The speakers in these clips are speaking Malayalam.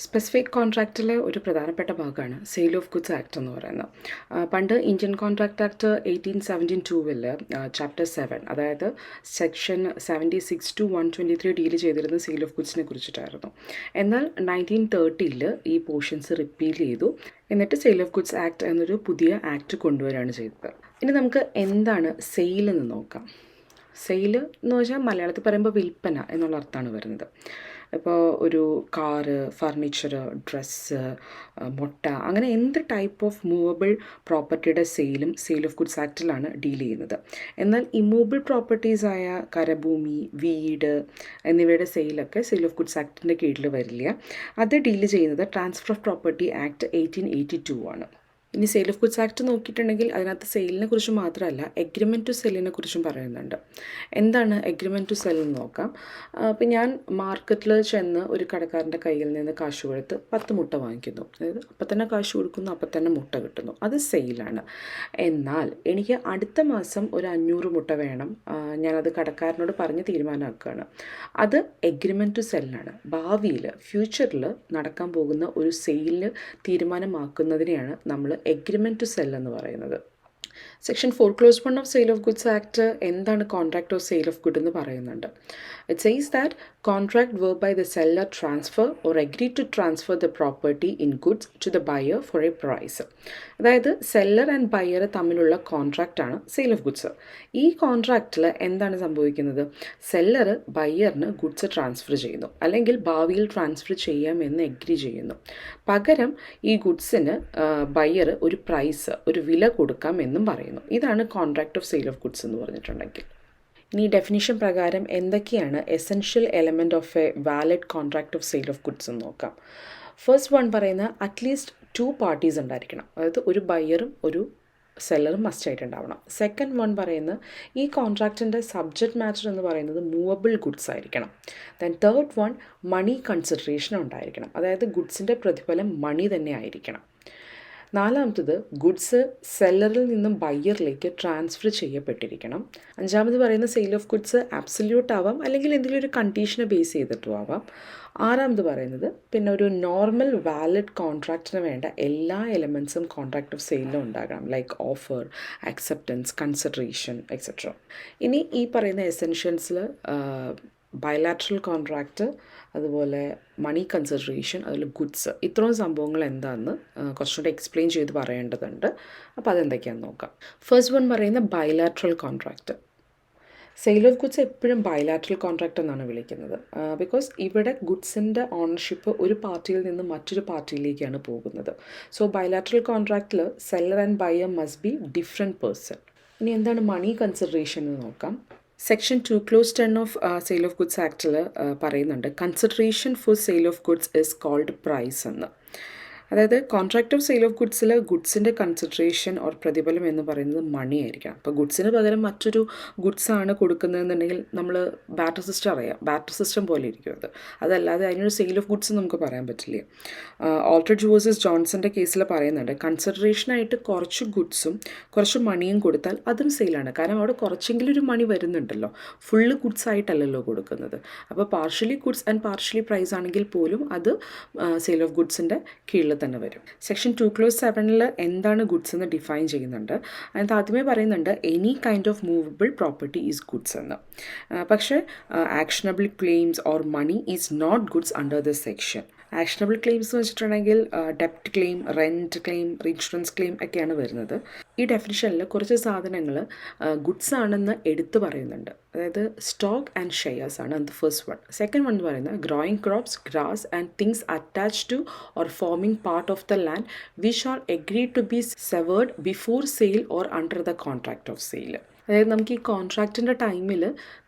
സ്പെസിഫിക് കോൺട്രാക്റ്റിലെ ഒരു പ്രധാനപ്പെട്ട ഭാഗമാണ് സെയിൽ ഓഫ് ഗുഡ്സ് ആക്ട് എന്ന് പറയുന്നത്. പണ്ട് ഇന്ത്യൻ കോൺട്രാക്ട് ആക്ട് 1872 ചാപ്റ്റർ 7, അതായത് സെക്ഷൻ 76 to 123 ഡീൽ ചെയ്തിരുന്ന സെയിൽ ഓഫ് ഗുഡ്സിനെ കുറിച്ചിട്ടായിരുന്നു. എന്നാൽ 1930 ഈ പോർഷൻസ് റിപ്പീൽ ചെയ്തു. എന്നിട്ട് സെയിൽ ഓഫ് ഗുഡ്സ് ആക്ട് എന്നൊരു പുതിയ ആക്ട് കൊണ്ടുവരികയാണ് ചെയ്തത്. ഇനി നമുക്ക് എന്താണ് സെയിൽ എന്ന് നോക്കാം. സെയിൽ എന്ന് വെച്ചാൽ മലയാളത്തിൽ പറയുമ്പോൾ വിൽപ്പന എന്നുള്ള അർത്ഥമാണ് വരുന്നത്. ഇപ്പോൾ ഒരു കാറ്, ഫർണിച്ചർ, ഡ്രസ്സ്, മുട്ട, അങ്ങനെ എന്ത് ടൈപ്പ് ഓഫ് മൂവബിൾ പ്രോപ്പർട്ടിയുടെ സെയിൽ ഓഫ് ഗുഡ്സ് ആക്റ്റിലാണ് ഡീൽ ചെയ്യുന്നത്. എന്നാൽ ഇമ്മൂവബിൾ പ്രോപ്പർട്ടീസായ കരഭൂമി, വീട് എന്നിവയുടെ സെയിലൊക്കെ സെയിൽ ഓഫ് ഗുഡ്സ് ആക്ടിൻ്റെ കീഴിൽ വരില്ല. അത് ഡീൽ ചെയ്യുന്നത് ട്രാൻസ്ഫർ ഓഫ് പ്രോപ്പർട്ടി ആക്ട് 1882 ആണ്. ഇനി സെയിൽ ഓഫ് ഗുഡ്സ് ആക്ട് നോക്കിയിട്ടുണ്ടെങ്കിൽ അതിനകത്ത് സെയിലിനെ കുറിച്ച് മാത്രമല്ല എഗ്രിമെൻറ്റ് ടു സെല്ലിനെ കുറിച്ചും പറയുന്നുണ്ട്. എന്താണ് എഗ്രിമെൻറ്റ് ടു സെൽ എന്ന് നോക്കാം. ഇപ്പം ഞാൻ മാർക്കറ്റിൽ ചെന്ന് ഒരു കടക്കാരൻ്റെ കയ്യിൽ നിന്ന് കാശ് കൊടുത്ത് 10 മുട്ട വാങ്ങിക്കുന്നു. അതായത് അപ്പം തന്നെ കാശ് കൊടുക്കുന്നു, അപ്പം തന്നെ മുട്ട കിട്ടുന്നു. അത് സെയിലാണ്. എന്നാൽ എനിക്ക് അടുത്ത മാസം ഒരു 500 മുട്ട വേണം, ഞാനത് കടക്കാരനോട് പറഞ്ഞ് തീരുമാനമാക്കുകയാണ്. അത് എഗ്രിമെൻറ്റ് ടു സെല്ലാണ്. ഭാവിയിൽ ഫ്യൂച്ചറിൽ നടക്കാൻ പോകുന്ന ഒരു സെയിലിന് തീരുമാനമാക്കുന്നതിനെയാണ് നമ്മൾ എഗ്രിമെൻറ്റ് ടു സെൽ എന്ന് പറയുന്നത്. Section 4 clause 1 of sale of goods act എന്താണ് contract of sale of good എന്ന് പറയുന്നുണ്ട്. It says that contract whereby the seller transfer or agree to transfer the property in goods to the buyer for a price. അതായത് സെല്ലർ ആൻഡ് ബയർ തമ്മിലുള്ള കോൺട്രാക്റ്റാണ് സെയിൽ ഓഫ് ഗുഡ്സ്. ഈ കോൺട്രാക്റ്റിൽ എന്താണ് സംഭവിക്കുന്നത്? സെല്ലർ ബയറിന് ഗുഡ്സ് ട്രാൻസ്ഫർ ചെയ്യുന്നു, അല്ലെങ്കിൽ ഭാവിയിൽ ട്രാൻസ്ഫർ ചെയ്യാമെന്ന് എഗ്രി ചെയ്യുന്നു. പകരം ഈ ഗുഡ്സിന് ബയർ ഒരു പ്രൈസ്, ഒരു വില കൊടുക്കാം എന്നും പറയുന്നു. ഇതാണ് contract of sale of goods എന്ന് പറഞ്ഞിട്ടുണ്ടെങ്കിൽ. ഇനി ഡെഫിനിഷൻ പ്രകാരം എന്തൊക്കെയാണ് essential element of A valid contract of sale of goods എന്ന് നോക്കാം. ഫസ്റ്റ് വൺ പറയുന്ന അറ്റ്ലീസ്റ്റ് 2 പാർട്ടീസ് ഉണ്ടായിരിക്കണം. അതായത് ഒരു ബയറും ഒരു സെല്ലറും മസ്റ്റായിട്ട് ഉണ്ടാവണം. സെക്കൻഡ് വൺ പറയുന്നത് ഈ കോൺട്രാക്റ്റിൻ്റെ സബ്ജക്റ്റ് മാറ്റർ എന്ന് പറയുന്നത് മൂവബിൾ ഗുഡ്സ് ആയിരിക്കണം. ദെൻ തേർഡ് വൺ മണി കൺസിഡറേഷൻ ഉണ്ടായിരിക്കണം. അതായത് ഗുഡ്സിൻ്റെ പ്രതിഫലം മണി തന്നെ ആയിരിക്കണം. നാലാമത്തത് ഗുഡ്സ് സെല്ലറിൽ നിന്നും ബയ്യറിലേക്ക് ട്രാൻസ്ഫർ ചെയ്യപ്പെട്ടിരിക്കണം. അഞ്ചാമത് പറയുന്ന സെയിൽ ഓഫ് ഗുഡ്സ് ആബ്സല്യൂട്ട് ആവാം, അല്ലെങ്കിൽ എന്തെങ്കിലും ഒരു കണ്ടീഷനെ ബേസ് ചെയ്തിട്ടും ആവാം. ആറാമത് പറയുന്നത് പിന്നെ ഒരു നോർമൽ വാലിഡ് കോൺട്രാക്റ്റിന് വേണ്ട എല്ലാ എലമെൻസും കോൺട്രാക്ട് ഓഫ് സെയിലിലും ഉണ്ടാകണം, like offer, acceptance, consideration etcetera. ഇനി ഈ പറയുന്ന എസെൻഷ്യൽസിൽ ബയലാട്രൽ കോൺട്രാക്റ്റ്, അതുപോലെ മണി കൺസിഡറേഷൻ, അതുപോലെ ഗുഡ്സ്, ഇത്രയും സംഭവങ്ങൾ എന്താണെന്ന് കുറച്ചുകൂടെ എക്സ്പ്ലെയിൻ ചെയ്ത് പറയേണ്ടതുണ്ട്. അപ്പോൾ അതെന്തൊക്കെയാണെന്ന് നോക്കാം. ഫസ്റ്റ് വൺ പറയുന്ന bilateral contract. Sale of goods എപ്പോഴും ബയലാട്രൽ കോൺട്രാക്റ്റ് എന്നാണ് വിളിക്കുന്നത്. ബിക്കോസ് ഇവിടെ ഗുഡ്സിൻ്റെ ഓണർഷിപ്പ് ഒരു പാർട്ടിയിൽ നിന്ന് മറ്റൊരു പാർട്ടിയിലേക്കാണ് പോകുന്നത്. സോ ബയലാട്രൽ കോൺട്രാക്റ്റിൽ seller and buyer must be different person. ഇനി എന്താണ് മണി കൺസിഡറേഷൻ എന്ന് നോക്കാം. Section 2 clause 10 of sale of goods ആക്റ്റിൽ പറയുന്നുണ്ട് consideration for sale of goods is called price എന്ന്. അതായത് കോൺട്രാക്ട് ഓഫ് സെയിൽ ഓഫ് ഗുഡ്സിൽ ഗുഡ്സിൻ്റെ കൺസിഡറേഷൻ ഓർ പ്രതിഫലം എന്ന് പറയുന്നത് മണി ആയിരിക്കണം. അപ്പോൾ ഗുഡ്സിന് പകരം മറ്റൊരു ഗുഡ്സാണ് കൊടുക്കുന്നതെന്നുണ്ടെങ്കിൽ നമ്മൾ ബാറ്റർ സിസ്റ്റം അറിയാം, ബാറ്റർ സിസ്റ്റം പോലെ ഇരിക്കും അത്. അതല്ലാതെ അതിനൊരു സെയിൽ ഓഫ് ഗുഡ്സ് നമുക്ക് പറയാൻ പറ്റില്ല. ഓൾട്രിഡ്ജ് വേഴ്സസ് ജോൺസൻ്റെ കേസിൽ പറയുന്നുണ്ട് കൺസിഡറേഷനായിട്ട് കുറച്ച് ഗുഡ്സും കുറച്ച് മണിയും കൊടുത്താൽ അതും സെയിലാണ്. കാരണം അവിടെ കുറച്ചെങ്കിലും ഒരു മണി വരുന്നുണ്ടല്ലോ, ഫുള്ള് ഗുഡ്സ് ആയിട്ടല്ലല്ലോ കൊടുക്കുന്നത്. അപ്പോൾ partially goods and partially price ആണെങ്കിൽ പോലും അത് സെയിൽ ഓഫ് ഗുഡ്സിൻ്റെ കീഴിൽ തന്നെ വരും. സെക്ഷൻ 2 ക്ലോസ് 7 എന്താണ് ഗുഡ്സ് എന്ന് ഡിഫൈൻ ചെയ്യുന്നുണ്ട്. അതിനകത്ത് ആദ്യമേ പറയുന്നുണ്ട് any kind of movable property is goods എന്ന്. പക്ഷേ actionable claims or money is not goods under this section. Actionable claims എന്ന് വെച്ചിട്ടുണ്ടെങ്കിൽ ഡെപ്റ്റ് claim, rent claim, insurance claim ഒക്കെയാണ് വരുന്നത്. ഈ ഡെഫിനിഷനിൽ കുറച്ച് സാധനങ്ങൾ ഗുഡ്സ് ആണെന്ന് എടുത്തു പറയുന്നുണ്ട്. അതായത് സ്റ്റോക്ക് ആൻഡ് ഷെയർസ് ആണ് അത് ഫസ്റ്റ് വൺ. സെക്കൻഡ് വൺ എന്ന് പറയുന്നത് growing crops, grass and things attach to or forming part of the land which are agreed to be severed before sale or under the contract of sale. അതായത് നമുക്ക് ഈ കോൺട്രാക്റ്റിൻ്റെ ടൈമിൽ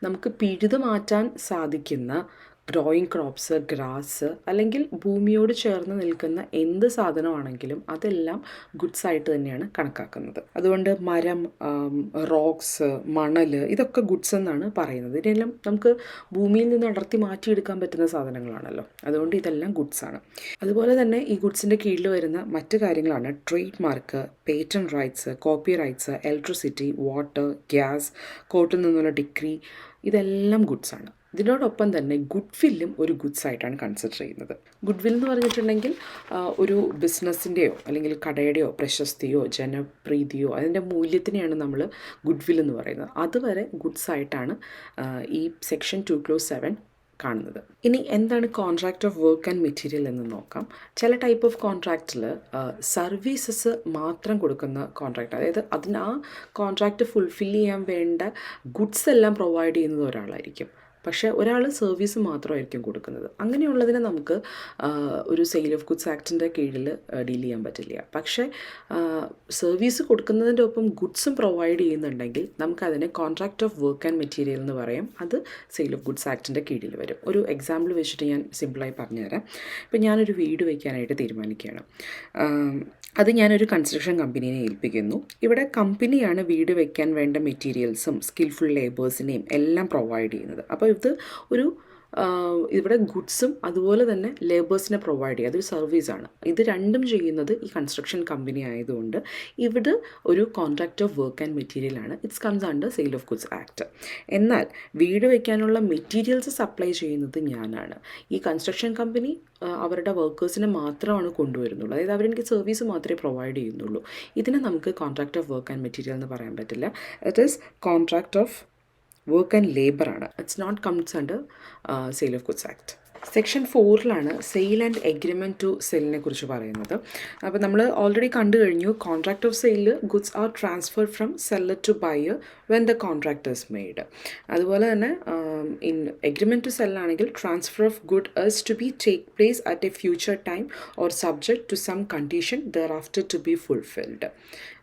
നമുക്ക് പിഴുതു മാറ്റാൻ സാധിക്കുന്ന ഗ്രോയിങ് ക്രോപ്സ്, ഗ്രാസ്, അല്ലെങ്കിൽ ഭൂമിയോട് ചേർന്ന് നിൽക്കുന്ന എന്ത് സാധനമാണെങ്കിലും അതെല്ലാം ഗുഡ്സ് ആയിട്ട് തന്നെയാണ് കണക്കാക്കുന്നത്. അതുകൊണ്ട് മരം, റോക്സ്, മണൽ, ഇതൊക്കെ ഗുഡ്സ് എന്നാണ് പറയുന്നത്. ഇതിനെല്ലാം നമുക്ക് ഭൂമിയിൽ നിന്ന് അടർത്തി മാറ്റിയെടുക്കാൻ പറ്റുന്ന സാധനങ്ങളാണല്ലോ, അതുകൊണ്ട് ഇതെല്ലാം ഗുഡ്സാണ്. അതുപോലെ തന്നെ ഈ ഗുഡ്സിൻ്റെ കീഴിൽ വരുന്ന മറ്റു കാര്യങ്ങളാണ് trade mark, patent rights, copy rights, electricity, water, gas, കോർട്ടിൽ നിന്നുള്ള ഡിഗ്രി, ഇതെല്ലാം ഗുഡ്സാണ്. ഇതിനോടൊപ്പം തന്നെ ഗുഡ് വില്ലും ഒരു ഗുഡ്സ് ആയിട്ടാണ് കൺസിഡർ ചെയ്യുന്നത്. ഗുഡ് വിൽ എന്ന് പറഞ്ഞിട്ടുണ്ടെങ്കിൽ ഒരു ബിസിനസ്സിൻ്റെയോ അല്ലെങ്കിൽ കടയുടെയോ പ്രശസ്തിയോ ജനപ്രീതിയോ അതിൻ്റെ മൂല്യത്തിനെയാണ് നമ്മൾ ഗുഡ് വിൽ എന്ന് പറയുന്നത്. അതുവരെ ഗുഡ്സ് ആയിട്ടാണ് ഈ സെക്ഷൻ 2 clause 7 കാണുന്നത്. ഇനി എന്താണ് contract of work and material എന്ന് നോക്കാം. ചില ടൈപ്പ് ഓഫ് കോൺട്രാക്റ്റിൽ സർവീസസ് മാത്രം കൊടുക്കുന്ന കോൺട്രാക്റ്റ്, അതായത് ആ കോൺട്രാക്റ്റ് ഫുൾഫിൽ ചെയ്യാൻ വേണ്ട ഗുഡ്സ് എല്ലാം പ്രൊവൈഡ് ചെയ്യുന്നത് ഒരാളായിരിക്കും. പക്ഷേ ഒരാൾ സർവീസ് മാത്രമായിരിക്കും കൊടുക്കുന്നത്. അങ്ങനെയുള്ളതിനെ നമുക്ക് ഒരു സെയിൽ ഓഫ് ഗുഡ്സ് ആക്ടിൻ്റെ കീഴിൽ ഡീൽ ചെയ്യാൻ പറ്റില്ല. പക്ഷേ സർവീസ് കൊടുക്കുന്നതിൻ്റെ ഒപ്പം ഗുഡ്സും പ്രൊവൈഡ് ചെയ്യുന്നുണ്ടെങ്കിൽ നമുക്കതിനെ contract of work and material എന്ന് പറയും. അത് സെയിൽ ഓഫ് ഗുഡ്സ് ആക്ടിൻ്റെ കീഴിൽ വരും. ഒരു എക്സാമ്പിൾ വെച്ചിട്ട് ഞാൻ സിമ്പിളായി പറഞ്ഞുതരാം. ഇപ്പം ഞാനൊരു വീട് വയ്ക്കാനായിട്ട് തീരുമാനിക്കുകയാണ്. അത് ഞാനൊരു കൺസ്ട്രക്ഷൻ കമ്പനീനെ ഏൽപ്പിക്കുന്നു. ഇവിടെ കമ്പനിയാണ് വീട് വയ്ക്കാൻ വേണ്ട മെറ്റീരിയൽസും സ്കിൽഫുൾ ലേബേഴ്സിനെയും എല്ലാം പ്രൊവൈഡ് ചെയ്യുന്നത്. അപ്പോൾ ഇത് ഒരു ഇവിടെ ഗുഡ്സും അതുപോലെ തന്നെ ലേബേഴ്സിനെ പ്രൊവൈഡ് ചെയ്യുക, അതൊരു സർവീസാണ്. ഇത് രണ്ടും ചെയ്യുന്നത് ഈ കൺസ്ട്രക്ഷൻ കമ്പനി ആയതുകൊണ്ട് ഇവിടെ ഒരു കോൺട്രാക്റ്റ് ഓഫ് വർക്ക് ആൻഡ് മെറ്റീരിയലാണ്. It's comes under sale of goods act. എന്നാൽ വീട് വയ്ക്കാനുള്ള മെറ്റീരിയൽസ് സപ്ലൈ ചെയ്യുന്നത് ഞാനാണ്. ഈ കൺസ്ട്രക്ഷൻ കമ്പനി അവരുടെ വർക്കേഴ്സിനെ മാത്രമാണ് കൊണ്ടുവരുന്നുള്ളൂ, അതായത് അവരെനിക്ക് സർവീസ് മാത്രമേ പ്രൊവൈഡ് ചെയ്യുന്നുള്ളൂ. ഇതിനെ നമുക്ക് contract of work and material എന്ന് പറയാൻ പറ്റില്ല. It is contract of work and labour ആണ്. It's not comes under sale of goods act. Section 4 sale and agreement to സെല്ലിനെ കുറിച്ച് പറയുന്നത്. അപ്പോൾ നമ്മൾ ഓൾറെഡി കണ്ടു കഴിഞ്ഞു, contract of sale goods are transfer from seller to buyer when the contract is made. അതുപോലെ തന്നെ ഇൻ എഗ്രിമെൻറ്റ് ടു സെല്ലാണെങ്കിൽ transfer of good is to be take place at a future time or subject to some condition thereafter to be fulfilled.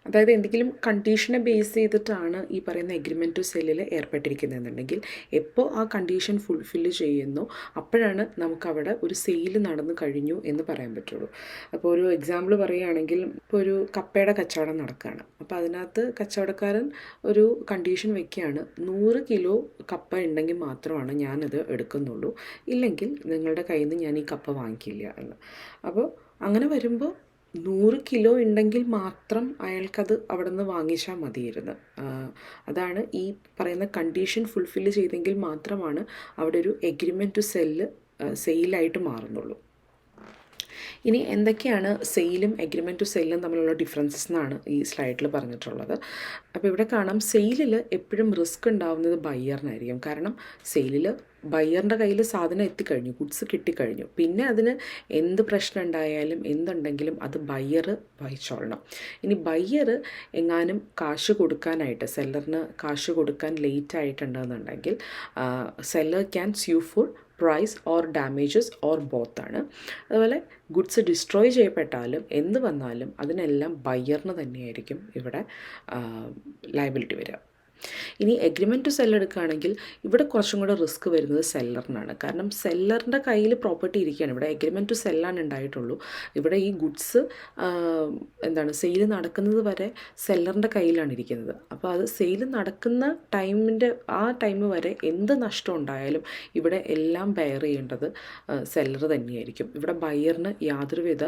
അതായത് എന്തെങ്കിലും കണ്ടീഷനെ ബേസ് ചെയ്തിട്ടാണ് ഈ പറയുന്ന എഗ്രിമെൻറ്റ് ടു സെല്ലിൽ ഏർപ്പെട്ടിരിക്കുന്നതെന്നുണ്ടെങ്കിൽ എപ്പോൾ ആ കണ്ടീഷൻ ഫുൾഫില്ല് ചെയ്യുന്നു അപ്പോഴാണ് നമുക്കവിടെ ഒരു സെയിൽ നടന്നു കഴിഞ്ഞു എന്ന് പറയാൻ പറ്റുള്ളൂ. അപ്പോൾ ഒരു എക്സാമ്പിൾ പറയുകയാണെങ്കിൽ, ഇപ്പോൾ ഒരു കപ്പയുടെ കച്ചവടം നടക്കുകയാണ്. അപ്പോൾ അതിനകത്ത് കച്ചവടക്കാരൻ ഒരു കണ്ടീഷൻ വയ്ക്കുകയാണ്, 100 കിലോ കപ്പ ഉണ്ടെങ്കിൽ മാത്രമാണ് ഞാനത് എടുക്കുന്നുള്ളൂ, ഇല്ലെങ്കിൽ നിങ്ങളുടെ കയ്യിൽ നിന്ന് ഞാൻ ഈ കപ്പ വാങ്ങിക്കില്ല എന്ന്. അപ്പോൾ അങ്ങനെ വരുമ്പോൾ 100 കിലോ ഉണ്ടെങ്കിൽ മാത്രം അയാൾക്കത് അവിടെ നിന്ന് വാങ്ങിച്ചാൽ മതിയിരുന്നു. അതാണ് ഈ പറയുന്ന കണ്ടീഷൻ ഫുൾഫില്ല് ചെയ്തെങ്കിൽ മാത്രമാണ് അവിടെ ഒരു എഗ്രിമെൻറ്റ് ടു സെല്ല് സെയിലായിട്ട് മാറുന്നുള്ളൂ. ഇനി എന്തൊക്കെയാണ് സെയിലും എഗ്രിമെൻറ്റ് ടു സെയിലും തമ്മിലുള്ള ഡിഫറൻസസ് എന്നാണ് ഈ സ്ലൈഡിൽ പറഞ്ഞിട്ടുള്ളത്. അപ്പോൾ ഇവിടെ കാണാം, സെയിലിൽ എപ്പോഴും റിസ്ക് ഉണ്ടാവുന്നത് ബയ്യറിനായിരിക്കും. കാരണം സെയിലിൽ ബയ്യറിൻ്റെ കയ്യിൽ സാധനം എത്തിക്കഴിഞ്ഞു, ഗുഡ്സ് കിട്ടിക്കഴിഞ്ഞു. പിന്നെ അതിന് എന്ത് പ്രശ്നം ഉണ്ടായാലും എന്തുണ്ടെങ്കിലും അത് ബയ്യർ വഹിച്ചോളണം. ഇനി ബയ്യർ എങ്ങാനും കാശ് കൊടുക്കാനായിട്ട് സെല്ലറിന് കാശ് കൊടുക്കാൻ ലേറ്റ് ആയിട്ടുണ്ടെന്നുണ്ടെങ്കിൽ seller can sue for price or damages or both ആണ്. അതുപോലെ ഗുഡ്സ് ഡിസ്ട്രോയ് ചെയ്യപ്പെട്ടാലും എന്ത് വന്നാലും അതിനെല്ലാം ബയ്യറിന് തന്നെയായിരിക്കും ഇവിടെ ലയബിലിറ്റി വരിക. ഇനി എഗ്രിമെൻറ്റ് ടു സെൽ എടുക്കുകയാണെങ്കിൽ ഇവിടെ കുറച്ചും കൂടെ റിസ്ക് വരുന്നത് സെല്ലറിനാണ്. കാരണം സെല്ലറിൻ്റെ കയ്യിൽ പ്രോപ്പർട്ടി ഇരിക്കുകയാണ്. ഇവിടെ എഗ്രിമെൻറ്റ് ടു സെല്ലാണ് ഉണ്ടായിട്ടുള്ളൂ. ഇവിടെ ഈ ഗുഡ്സ് സെയിൽ നടക്കുന്നത് വരെ സെല്ലറിൻ്റെ കയ്യിലാണ് ഇരിക്കുന്നത്. അപ്പോൾ അത് സെയിൽ നടക്കുന്ന ആ ടൈം വരെ എന്ത് നഷ്ടം ഉണ്ടായാലും ഇവിടെ എല്ലാം ബെയർ ചെയ്യേണ്ടത് സെല്ലർ തന്നെയായിരിക്കും. ഇവിടെ ബയ്യറിന് യാതൊരുവിധ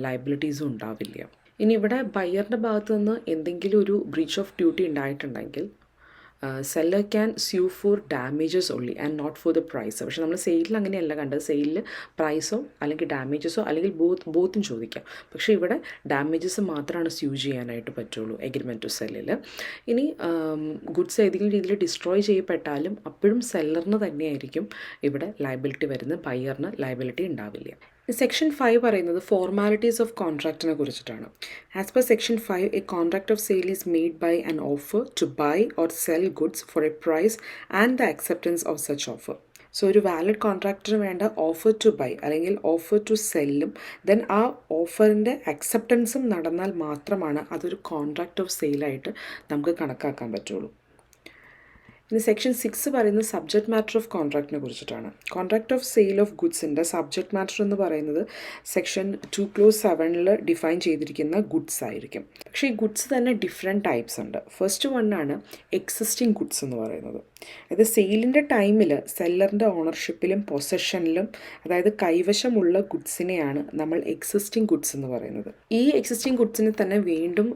ലയബിലിറ്റീസും ഉണ്ടാവില്ല. ഇനി ഇവിടെ ബയ്യറിൻ്റെ ഭാഗത്തു നിന്ന് എന്തെങ്കിലും ഒരു ബ്രീച്ച് ഓഫ് ഡ്യൂട്ടി ഉണ്ടായിട്ടുണ്ടെങ്കിൽ seller can sue for damages only and not for the price. പക്ഷേ നമ്മൾ സെയിലിൽ അങ്ങനെയല്ല കണ്ടത്. സെയിലിൽ പ്രൈസോ അല്ലെങ്കിൽ ഡാമേജസോ അല്ലെങ്കിൽ ബോത്തും ചോദിക്കാം. പക്ഷേ ഇവിടെ ഡാമേജസ് മാത്രമാണ് സ്യൂ ചെയ്യാനായിട്ട് പറ്റുള്ളൂ എഗ്രിമെൻറ്റ് ടു സെല്ലിൽ. ഇനി ഗുഡ്സ് ഏതെങ്കിലും രീതിയിൽ ഡിസ്ട്രോയ് ചെയ്യപ്പെട്ടാലും അപ്പോഴും സെല്ലറിന് തന്നെയായിരിക്കും ഇവിടെ ലയബിലിറ്റി വരുന്നത്, ബയ്യറിന് ലയബിലിറ്റി ഉണ്ടാവില്ല. സെക്ഷൻ 5 പറയുന്നത് ഫോർമാലിറ്റീസ് ഓഫ് കോൺട്രാക്റ്റിനെ കുറിച്ചിട്ടാണ്. As per section 5, a contract of sale is made by an offer to buy or sell goods for a price and the acceptance of such offer. So ഒരു വാലിഡ് കോൺട്രാക്റ്റിന് വേണ്ട ഓഫർ ടു ബൈ അല്ലെങ്കിൽ ഓഫർ ടു സെല്ലും ദെൻ ആ ഓഫറിൻ്റെ അക്സെപ്റ്റൻസും നടന്നാൽ മാത്രമാണ് അതൊരു കോൺട്രാക്ട് ഓഫ് സെയിലായിട്ട് നമുക്ക് കണക്കാക്കാൻ പറ്റുള്ളൂ. ഇനി സെക്ഷൻ 6 പറയുന്നത് സബ്ജക്റ്റ് മാറ്റർ ഓഫ് കോൺട്രാക്റ്റിനെ കുറിച്ചിട്ടാണ്. കോൺട്രാക്ട് ഓഫ് സെയിൽ ഓഫ് ഗുഡ്സിൻ്റെ സബ്ജക്റ്റ് മാറ്റർ എന്ന് പറയുന്നത് സെക്ഷൻ 2 clause 7 ഡിഫൈൻ ചെയ്തിരിക്കുന്ന ഗുഡ്സ് ആയിരിക്കും. പക്ഷേ ഈ ഗുഡ്സ് തന്നെ ഡിഫറെൻറ്റ് ടൈപ്സ് ഉണ്ട്. ഫസ്റ്റ് വണ്ണാണ് എക്സിസ്റ്റിംഗ് ഗുഡ്സ് എന്ന് പറയുന്നത്. അതായത് സെയിലിൻ്റെ ടൈമിൽ സെല്ലറിൻ്റെ ഓണർഷിപ്പിലും പൊസഷനിലും അതായത് കൈവശമുള്ള ഗുഡ്സിനെയാണ് നമ്മൾ എക്സിസ്റ്റിംഗ് ഗുഡ്സ് എന്ന് പറയുന്നത്. ഈ എക്സിസ്റ്റിംഗ് ഗുഡ്സിനെ തന്നെ വീണ്ടും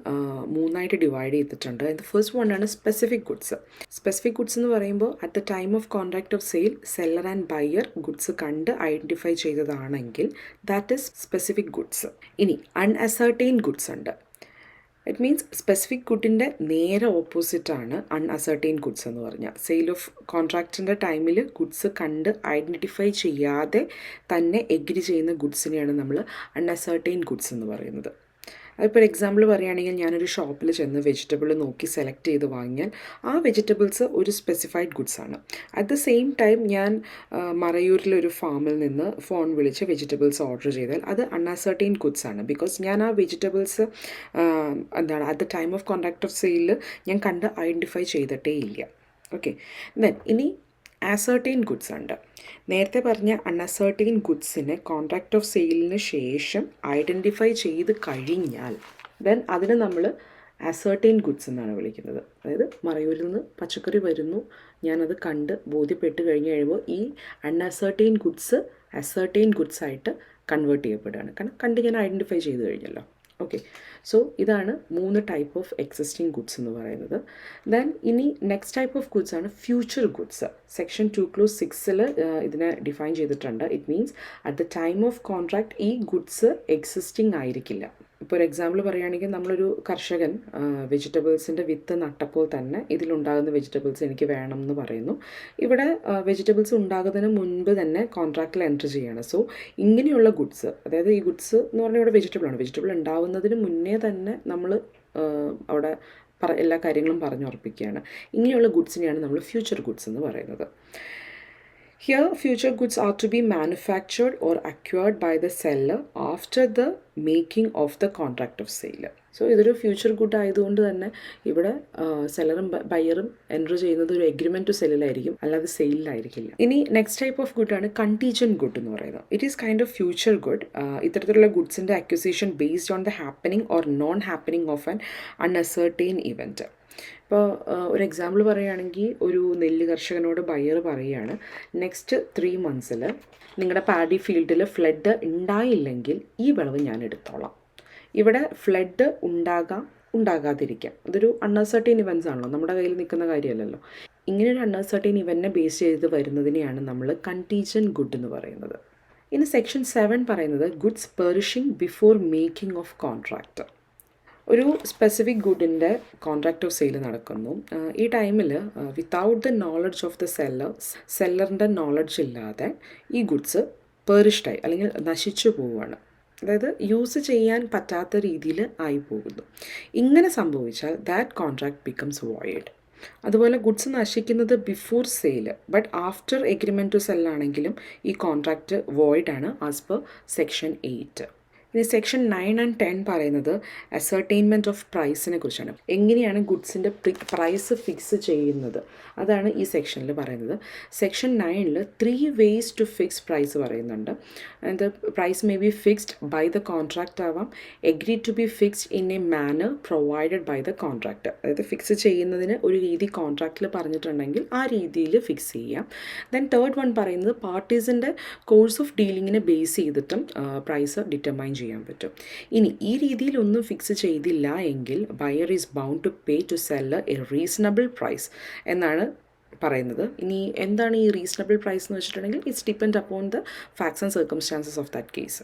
3ആയിട്ട് ഡിവൈഡ് ചെയ്തിട്ടുണ്ട്. ഫസ്റ്റ് വണ്ണാണ് സ്പെസിഫിക് ഗുഡ്സ്. സ്പെസിഫിക് ഗുഡ്സ് എന്ന് പറയുമ്പോൾ at the time of contract of sale seller and buyer goods കണ്ട് ഐഡൻറ്റിഫൈ ചെയ്തതാണെങ്കിൽ ദാറ്റ് ഈസ് സ്പെസിഫിക് ഗുഡ്സ്. ഇനി അൺഅസർട്ടൈൻ ഗുഡ്സ് ഉണ്ട്. ഇറ്റ് മീൻസ് സ്പെസിഫിക് ഗുഡിൻ്റെ നേരെ ഓപ്പോസിറ്റാണ് അൺഅസർട്ടൈൻ ഗുഡ്സ് എന്ന് പറഞ്ഞാൽ. സെയിൽ ഓഫ് കോൺട്രാക്റ്റിൻ്റെ ടൈമിൽ ഗുഡ്സ് കണ്ട് ഐഡൻറ്റിഫൈ ചെയ്യാതെ തന്നെ എഗ്രി ചെയ്യുന്ന ഗുഡ്സിനെയാണ് നമ്മൾ അൺഅസർട്ടൈൻ ഗുഡ്സ് എന്ന് പറയുന്നത്. അതിപ്പോൾ ഒരു എക്സാമ്പിൾ പറയുകയാണെങ്കിൽ ഞാനൊരു ഷോപ്പിൽ ചെന്ന് വെജിറ്റബിൾ നോക്കി സെലക്ട് ചെയ്ത് വാങ്ങിയാൽ ആ വെജിറ്റബിൾസ് ഒരു സ്പെസിഫൈഡ് ഗുഡ്സാണ്. അറ്റ് ദ സെയിം ടൈം ഞാൻ മറയൂരിലൊരു ഫാമിൽ നിന്ന് ഫോൺ വിളിച്ച് വെജിറ്റബിൾസ് ഓർഡർ ചെയ്താൽ അത് അൺഅസർട്ടൈൻ ഗുഡ്സാണ്. ബിക്കോസ് ഞാൻ ആ vegetables at the time of contract of സെയിലിൽ ഞാൻ കണ്ട് ഐഡൻറ്റിഫൈ ചെയ്തിട്ടേ ഇല്ല. ഓക്കെ, ദെൻ ഇനി അസർട്ടൈൻ ഗുഡ്സ് ഉണ്ട്. നേരത്തെ പറഞ്ഞ അൺഅസർട്ടൈൻ ഗുഡ്സിനെ കോൺട്രാക്ട് ഓഫ് സെയിലിന് ശേഷം ഐഡൻറ്റിഫൈ ചെയ്ത് കഴിഞ്ഞാൽ ദെൻ അതിനെ നമ്മൾ അസർട്ടൈൻ ഗുഡ്സ് എന്നാണ് വിളിക്കുന്നത്. അതായത് മറയൂരിൽ നിന്ന് പച്ചക്കറി വരുന്നു, ഞാനത് കണ്ട് ബോധ്യപ്പെട്ട് കഴിഞ്ഞ് കഴിയുമ്പോൾ ഈ അൺഅസർട്ടൈൻ ഗുഡ്സ് അസർട്ടൈൻ ഗുഡ്സ് ആയിട്ട് കൺവേർട്ട് ചെയ്യപ്പെടുകയാണ്. കാരണം കണ്ട് ഞാൻ ഐഡൻറ്റിഫൈ ചെയ്ത് കഴിഞ്ഞല്ലോ. ഓക്കെ, സോ ഇതാണ് 3 ടൈപ്പ് ഓഫ് എക്സിസ്റ്റിംഗ് ഗുഡ്സ് എന്ന് പറയുന്നത്. ദെൻ ഇനി നെക്സ്റ്റ് ടൈപ്പ് ഓഫ് ഗുഡ്സ് ആണ് ഫ്യൂച്ചർ ഗുഡ്സ്. സെക്ഷൻ 2(6) ഇതിനെ ഡിഫൈൻ ചെയ്തിട്ടുണ്ട്. It means at the time of contract ഈ ഗുഡ്സ് എക്സിസ്റ്റിംഗ് ആയിരിക്കില്ല. ഇപ്പോൾ ഒരു എക്സാമ്പിൾ പറയുകയാണെങ്കിൽ നമ്മളൊരു കർഷകൻ വെജിറ്റബിൾസിൻ്റെ വിത്ത് നട്ടപ്പോൾ തന്നെ ഇതിലുണ്ടാകുന്ന വെജിറ്റബിൾസ് എനിക്ക് വേണം എന്ന് പറയുന്നു. ഇവിടെ വെജിറ്റബിൾസ് ഉണ്ടാകുന്നതിന് മുൻപ് തന്നെ കോൺട്രാക്റ്റിൽ എൻറ്റർ ചെയ്യണം. സോ ഇങ്ങനെയുള്ള ഗുഡ്സ്, അതായത് ഈ ഗുഡ്സ് എന്ന് പറഞ്ഞാൽ ഇവിടെ വെജിറ്റബിളാണ്. വെജിറ്റബിൾ ഉണ്ടാവുന്നതിന് മുന്നേ തന്നെ നമ്മൾ അവിടെ എല്ലാ കാര്യങ്ങളും പറഞ്ഞുറപ്പിക്കുകയാണ്. ഇങ്ങനെയുള്ള ഗുഡ്സിനെയാണ് നമ്മൾ ഫ്യൂച്ചർ ഗുഡ്സ് എന്ന് പറയുന്നത്. Here, future goods are to be manufactured or acquired by the seller after the making of the contract of sale. So ഇതൊരു ഫ്യൂച്ചർ ഗുഡ് ആയതുകൊണ്ട് തന്നെ ഇവിടെ സെല്ലറും ബയറും എൻറ്റർ ചെയ്യുന്നത് ഒരു എഗ്രിമെൻറ്റ് ടു സെല്ലിലായിരിക്കും, അല്ലാതെ സെയിലിലായിരിക്കില്ല. ഇനി നെക്സ്റ്റ് ടൈപ്പ് ഓഫ് ഗുഡാണ് കണ്ടീജൻറ്റ് ഗുഡ് എന്ന് പറയുന്നത്. It is kind of future good. ഇത്തരത്തിലുള്ള ഗുഡ്സിൻ്റെ acquisition based on the happening or non happening of an unascertain event. ഇപ്പോൾ ഒരു എക്സാമ്പിൾ പറയുകയാണെങ്കിൽ ഒരു നെല്ല് കർഷകനോട് ബയർ പറയുകയാണ്, നെക്സ്റ്റ് 3 months നിങ്ങളുടെ പാഡി ഫീൽഡിൽ ഫ്ലഡ് ഉണ്ടായില്ലെങ്കിൽ ഈ വിളവ് ഞാൻ എടുത്തോളാം. ഇവിടെ ഫ്ലഡ് ഉണ്ടാകാതിരിക്കാം. അതൊരു അൺഅസർട്ടൈൻ ഇവൻറ്റ്സ് ആണല്ലോ, നമ്മുടെ കയ്യിൽ നിൽക്കുന്ന കാര്യമല്ലല്ലോ. ഇങ്ങനെയൊരു അൺഅസർട്ടൈൻ ഇവൻറ്റിനെ ബേസ് ചെയ്ത് വരുന്നതിനെയാണ് നമ്മൾ കണ്ടീജൻറ്റ് ഗുഡ് എന്ന് പറയുന്നത്. ഇനി സെക്ഷൻ 7 പറയുന്നത് goods perishing before making of contract. ഒരു സ്പെസിഫിക് ഗുഡിൻ്റെ കോൺട്രാക്റ്റ് ഓഫ് സെയിൽ നടക്കുന്നു. ഈ ടൈമിൽ without the knowledge of the സെല്ലറിൻ്റെ നോളജ് ഇല്ലാതെ ഈ ഗുഡ്സ് പെറിഷ്ഡായി അല്ലെങ്കിൽ നശിച്ചു പോവുകയാണ്. അതായത് യൂസ് ചെയ്യാൻ പറ്റാത്ത രീതിയിൽ ആയി പോകുന്നു. ഇങ്ങനെ സംഭവിച്ചാൽ ദാറ്റ് കോൺട്രാക്ട് ബിക്കംസ് വോയിഡ്. അതുപോലെ ഗുഡ്സ് നശിക്കുന്നത് before sale but after agreement to സെല്ലാണെങ്കിലും ഈ കോൺട്രാക്റ്റ് വോയിഡാണ് ആസ് പെർ സെക്ഷൻ 8. ഇനി സെക്ഷൻ 9 and 10 പറയുന്നത് അസർട്ടൈൻമെൻറ്റ് ഓഫ് പ്രൈസിനെ കുറിച്ചാണ്. എങ്ങനെയാണ് ഗുഡ്സിൻ്റെ പ്രൈസ് ഫിക്സ് ചെയ്യുന്നത്, അതാണ് ഈ സെക്ഷനിൽ പറയുന്നത്. Section 9 3 ways to fix price പറയുന്നുണ്ട്. അത് price may be fixed by the contract ആവാം, agree to be fixed in a manner provided by the contract. അതായത് ഫിക്സ് ചെയ്യുന്നതിന് ഒരു രീതി കോൺട്രാക്റ്റിൽ പറഞ്ഞിട്ടുണ്ടെങ്കിൽ ആ രീതിയിൽ ഫിക്സ് ചെയ്യാം. ദെൻ തേർഡ് വൺ പറയുന്നത് പാർട്ടീസിൻ്റെ കോഴ്സ് ഓഫ് ഡീലിങ്ങിനെ ബേസ് ചെയ്തിട്ടും പ്രൈസ് ഡിറ്റർമൈൻ ചെയ്യാൻ പറ്റും. ഇനി ഈ രീതിയിലൊന്നും ഫിക്സ് ചെയ്തില്ല എങ്കിൽ buyer is bound to pay to seller a reasonable price എന്നാണ് പറയുന്നത്. ഇനി എന്താണ് ഈ റീസണബിൾ പ്രൈസ് എന്ന് വെച്ചിട്ടുണ്ടെങ്കിൽ it's depend upon the facts and circumstances of that case.